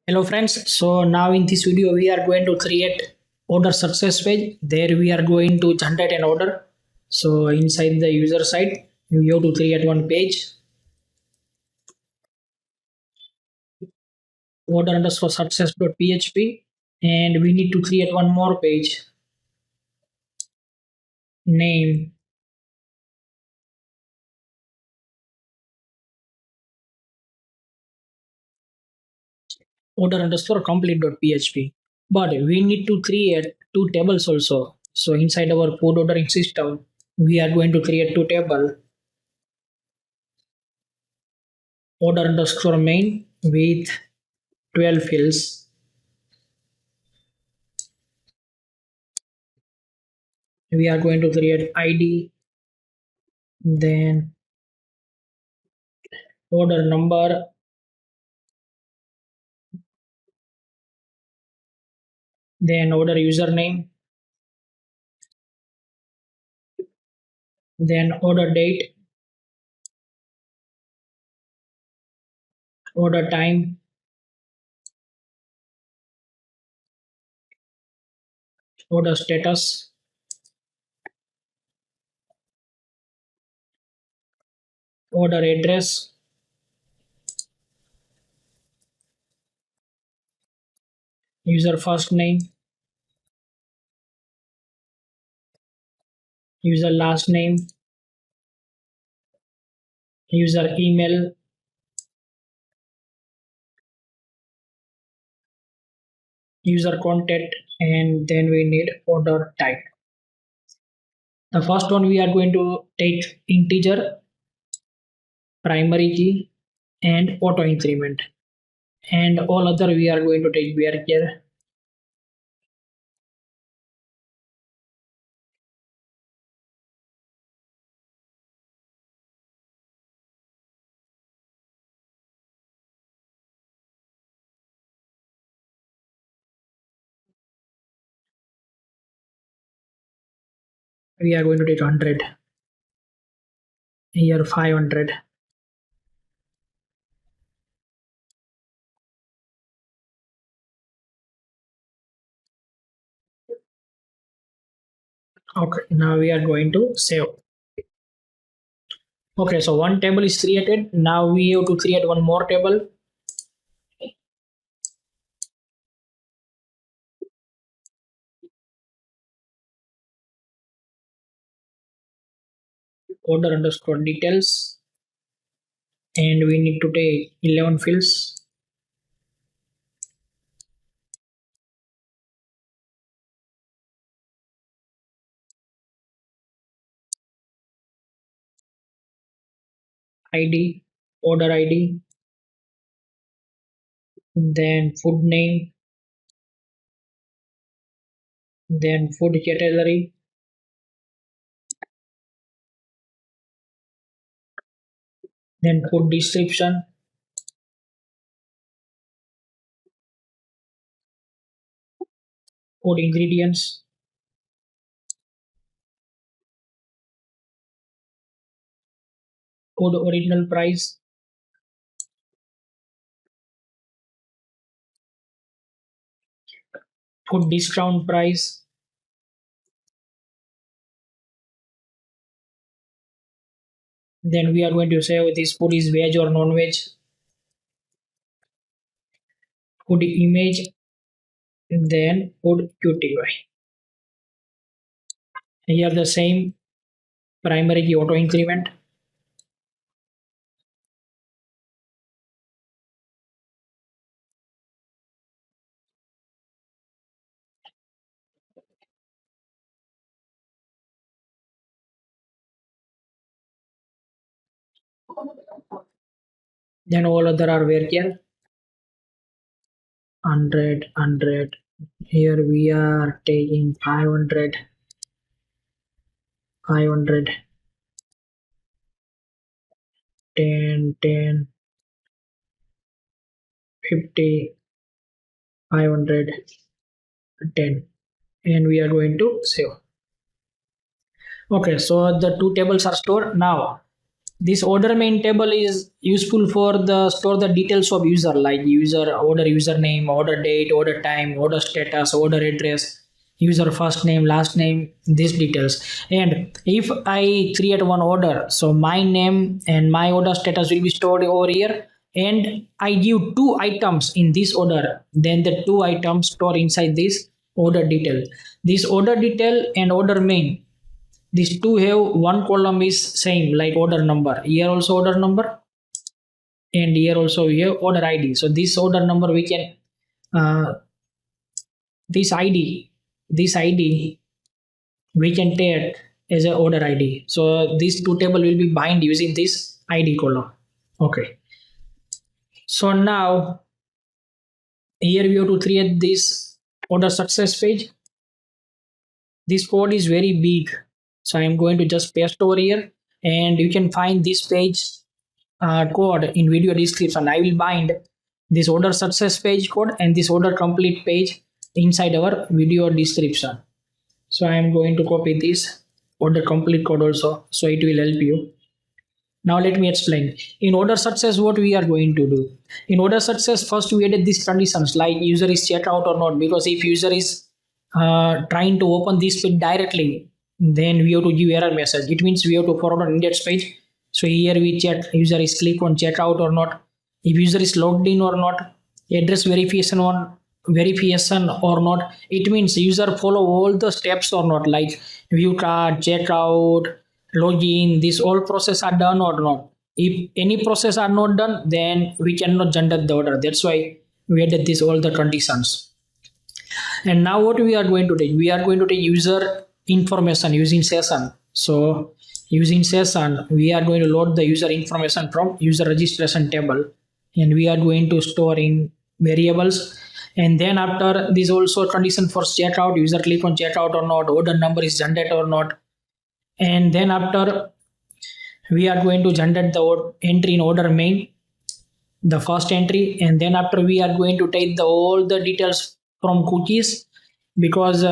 Hello friends, so now in this video we are going to create order success page. There we are going to generate an order. So inside the user side, you have to create one page, order underscore success.php, and we need to create one more page, name order underscore complete.php. But we need to create two tables also. So inside our code ordering system, we are going to create two tables, order underscore main with 12 fields. We are going to create id, then order number, then order username, then order date, order time, order status, order address, user first name, user last name, user email, user contact, and then we need order type. The first one we are going to take integer, primary key, and auto increment, and all other we are going to take varchar. We are going to take 100, here 500. Okay, now we are going to save. Okay, so one table is created. Now we have to create one more table. Order underscore details. And we need to take 11 fields. ID, order ID, then food name, then food category, then food description, food ingredients, food original price, food discount price. Then we are going to say whether this food is veg or non-veg, food image, then food QTY. Here the same primary key auto increment. Then all other are varchar 100. Here we are taking 500, 500, 10, 10, 50, 500, 10, and we are going to save. Okay, so the two tables are stored. Now This order main table is useful for the store the details of user like user order username, order date, order time, order status, order address, user first name, last name, these details. And if I create one order, so my name and my order status will be stored over here. And I give two items in this order, then the two items store inside this order detail. This order detail and order main, these two have one column is same like order number. Here also order number, and here also we have order ID. So this order number we can uh, this ID this ID we can take as a order ID. So these two table will be bind using this ID column. Okay. So now here we have to create this order success page. This code is very big, so I'm going to just paste over here, and you can find this page code in video description. I will bind this order success page code and this order complete page inside our video description. So I am going to copy this order complete code also, so it will help you. Now let me explain. In order success, what we are going to do? In order success, first we added these conditions like user is checked out or not. Because if user is trying to open this page directly, then we have to give error message. It means we have to forward on index page. So here we check user is click on check out or not. If user is logged in or not, address verification or not. It means user follow all the steps or not, like view card, check out, login, this all process are done or not. If any process are not done, then we cannot generate the order. That's why we added this all the conditions. And now what we are going to take? We are going to take user information using session. So using session, we are going to load the user information from user registration table, and we are going to store in variables. And then after this also condition for checkout, user click on checkout or not, order number is generated or not. And then after we are going to generate the entry in order main, the first entry. And then after we are going to take all the details from cookies, because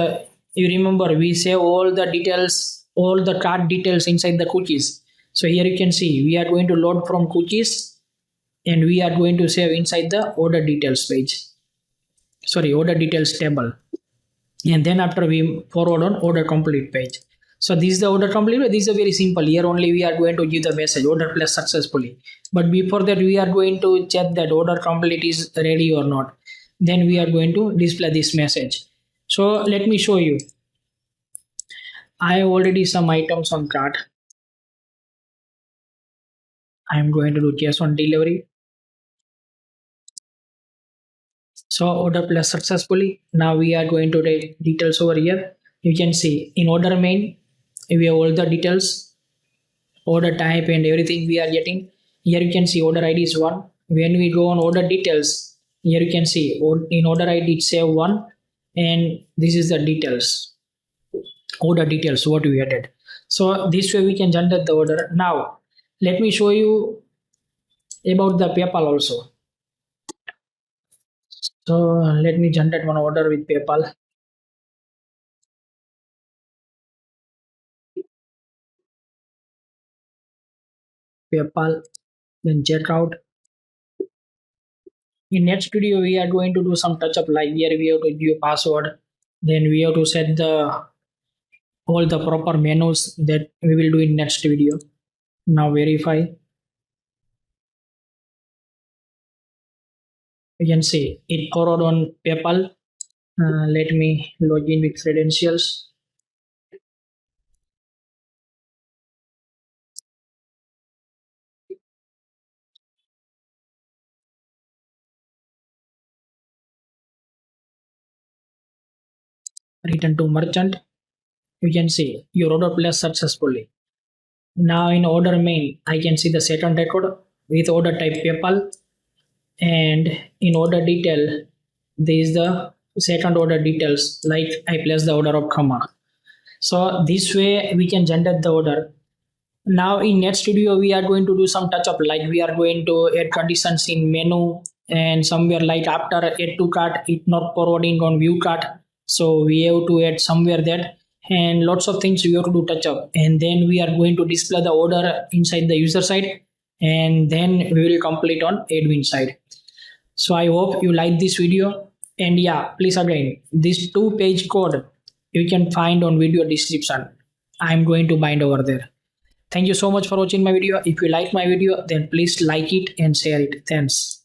you remember we save all the details, all the card details inside the cookies. So here you can see we are going to load from cookies, and we are going to save inside the order details page, order details table. And then after we forward on order complete page. So this is the order complete. This is a very simple. Here only we are going to give the message order placed successfully. But before that we are going to check that order complete is ready or not. Then we are going to display this message. So let me show you. I have already some items on cart. I am going to do cash on delivery. So order placed successfully. Now we are going to take details over here. You can see in order main we have all the details, order type and everything we are getting. Here you can see order ID is 1. When we go on order details, here you can see in order ID it's say 1, and this is the details, order details what we added. So this way we can generate the order. Now let me show you about the PayPal also. So let me generate one order with PayPal. PayPal, then checkout. In next video, we are going to do some touch up, like here we have to give a password, then we have to set the all the proper menus that we will do in next video. Now verify. You can see it forward on PayPal. Let me log in with credentials. Return to merchant. You can see your order placed successfully. Now in order main, I can see the second record with order type PayPal, and in order detail, there is the second order details, like I place the order of Khama. So this way we can generate the order. Now in next video we are going to do some touch up, like we are going to add conditions in menu, and somewhere like after add to cart it not forwarding on view cart, so we have to add somewhere that and lots of things we have to do touch up, and then we are going to display the order inside the user side, and then we will complete on admin side. So I hope you like this video, and yeah, please again, this 2-page code you can find on video description. I'm going to bind over there. Thank you so much for watching my video. If you like my video, then please like it and share it. Thanks.